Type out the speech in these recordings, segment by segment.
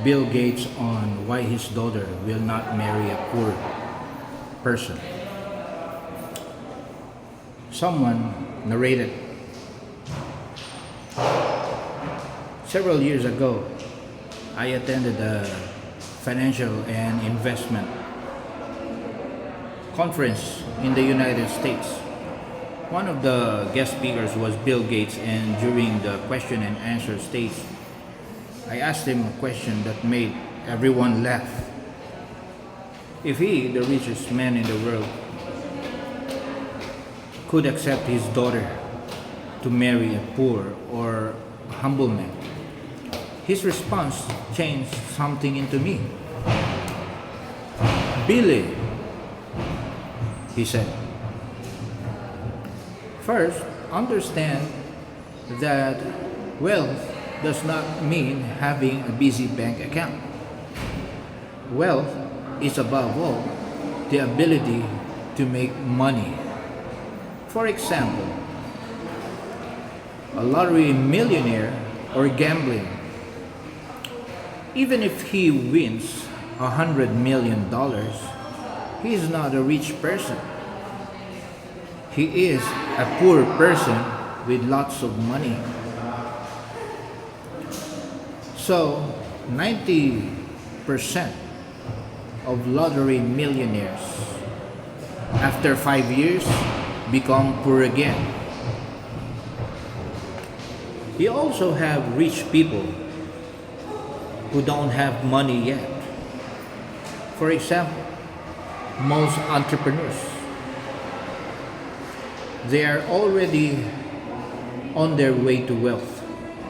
Bill Gates on why his daughter will not marry a poor person. Someone narrated several years ago, I attended a financial and investment conference in the United States. One of the guest speakers was Bill Gates, and during the question and answer stage, I asked him a question that made everyone laugh. If he, the richest man in the world, could accept his daughter to marry a poor or humble man, his response changed something into me. Billy, he said, first, understand that wealth does not mean having a busy bank account. Wealth is above all the ability to make money. For example, a lottery millionaire or gambling, even if he wins $100 million, he is not a rich person. He is a poor person with lots of money. So, 90% of lottery millionaires, after 5 years, become poor again. You also have rich people who don't have money yet. For example, most entrepreneurs, they are already on their way to wealth,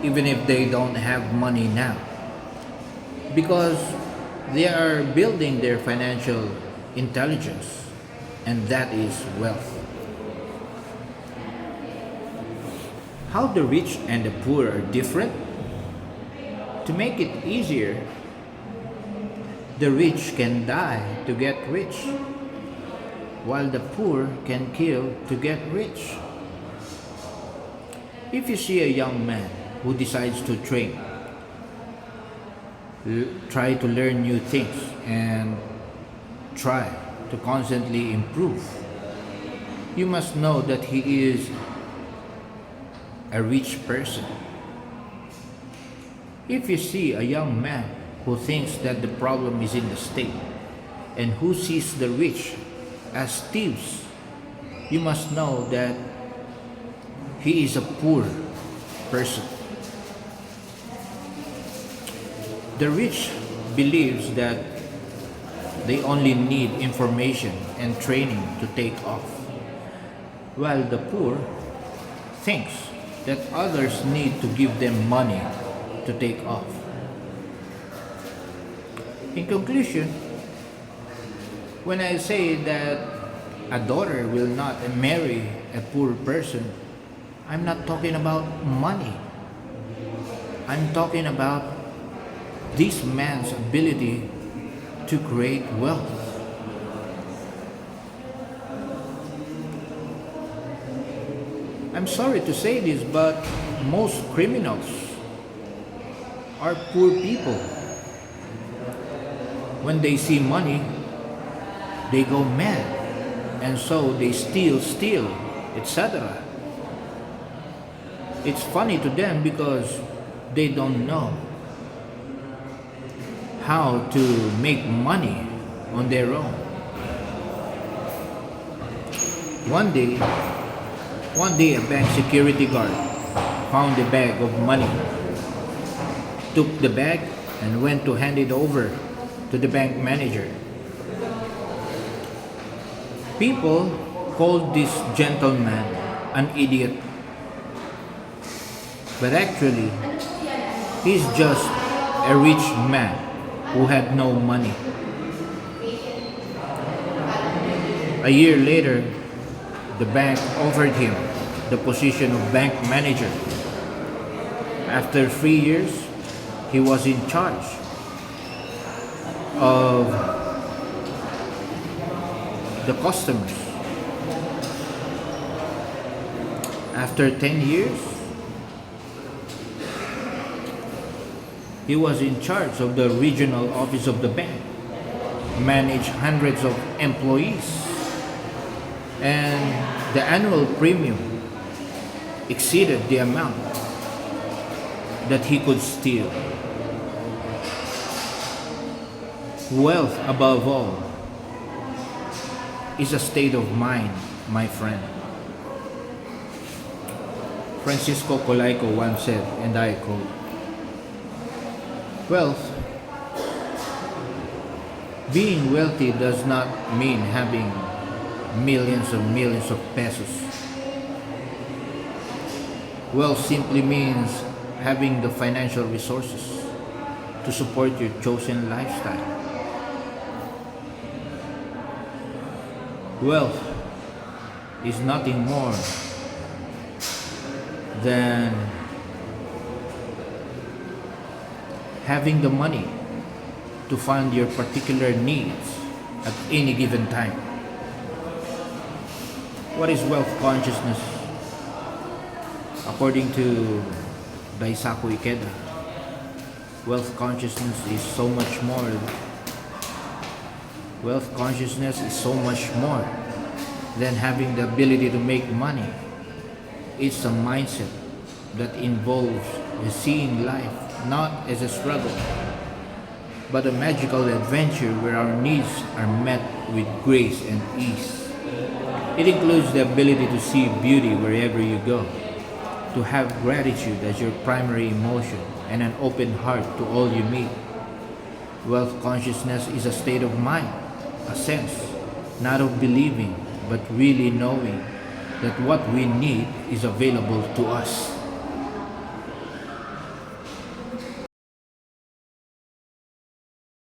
even if they don't have money now, because they are building their financial intelligence, and that is wealth. How the rich and the poor are different? To make it easier, the rich can die to get rich, while the poor can kill to get rich. If you see a young man who decides to train, try to learn new things, and try to constantly improve, you must know that he is a rich person. If you see a young man who thinks that the problem is in the state and who sees the rich as thieves, you must know that he is a poor person. The rich believes that they only need information and training to take off, while the poor thinks that others need to give them money to take off. In conclusion, when I say that a daughter will not marry a poor person, I'm not talking about money. I'm talking about this man's ability to create wealth. I'm sorry to say this, but most criminals are poor people. When they see money, they go mad, and so they steal, etc. It's funny to them because they don't know how to make money on their own. One day, a bank security guard found a bag of money, took the bag, and went to hand it over to the bank manager. People called this gentleman an idiot, but actually, he's just a rich man who had no money. A year later, the bank offered him the position of bank manager. After 3 years, he was in charge of the customers. After 10 years, He was in charge of the regional office of the bank, managed hundreds of employees, and the annual premium exceeded the amount that he could steal. Wealth, above all, is a state of mind, my friend. Francisco Colaiko once said, and I quote, "Wealth, being wealthy does not mean having millions of pesos. Wealth simply means having the financial resources to support your chosen lifestyle. Wealth is nothing more than having the money to fund your particular needs at any given time." What is wealth consciousness? According to Daisaku Ikeda, wealth consciousness is so much more. Wealth consciousness is so much more than having the ability to make money. It's a mindset that involves seeing life not as a struggle, but a magical adventure where our needs are met with grace and ease. It includes the ability to see beauty wherever you go, to have gratitude as your primary emotion, and an open heart to all you meet. Wealth consciousness is a state of mind, a sense, not of believing, but really knowing that what we need is available to us.